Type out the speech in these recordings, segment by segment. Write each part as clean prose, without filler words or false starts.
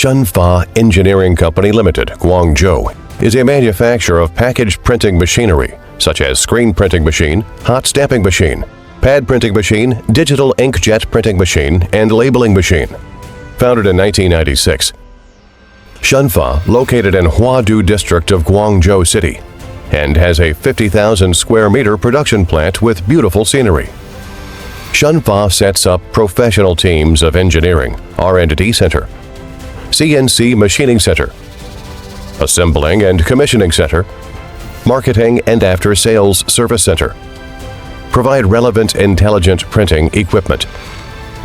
Shenfa Engineering Company Limited, Guangzhou, is a manufacturer of package printing machinery such as screen printing machine, hot stamping machine, pad printing machine, digital inkjet printing machine, and labeling machine. Founded in 1996, Shenfa, located in Huadu district of Guangzhou City, and has a 50,000 square meter production plant with beautiful scenery. Shenfa sets up professional teams of engineering, R&D center, CNC machining center, assembling and commissioning center, marketing and after-sales service center, provide relevant intelligent printing equipment,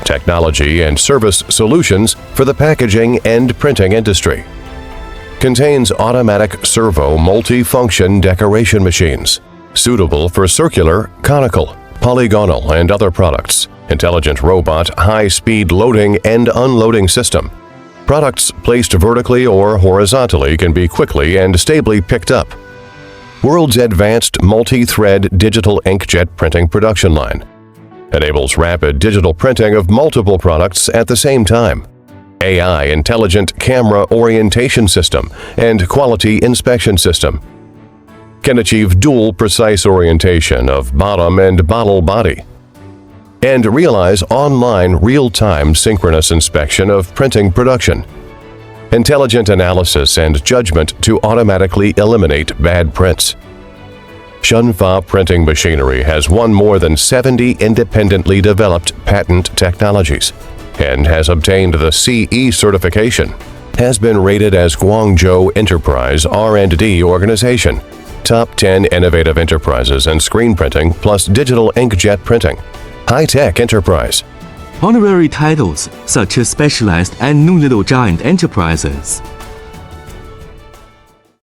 technology and service solutions for the packaging and printing industry. Contains automatic servo multi-function decoration machines, suitable for circular, conical, polygonal, and other products, intelligent robot high-speed loading and unloading system. Products placed vertically or horizontally can be quickly and stably picked up. World's advanced multi-thread digital inkjet printing production line. Enables rapid digital printing of multiple products at the same time. AI intelligent camera orientation system and quality inspection system. Can achieve dual precise orientation of bottom and bottle body. And realize online real-time synchronous inspection of printing production. Intelligent analysis and judgment to automatically eliminate bad prints. Shenfa printing machinery has won more than 70 independently developed patent technologies and has obtained the CE certification. Has been rated as Guangzhou Enterprise R&D Organization, Top 10 Innovative Enterprises in Screen Printing plus Digital Inkjet Printing, High-Tech Enterprise. Honorary titles such as Specialized and New Little Giant Enterprises.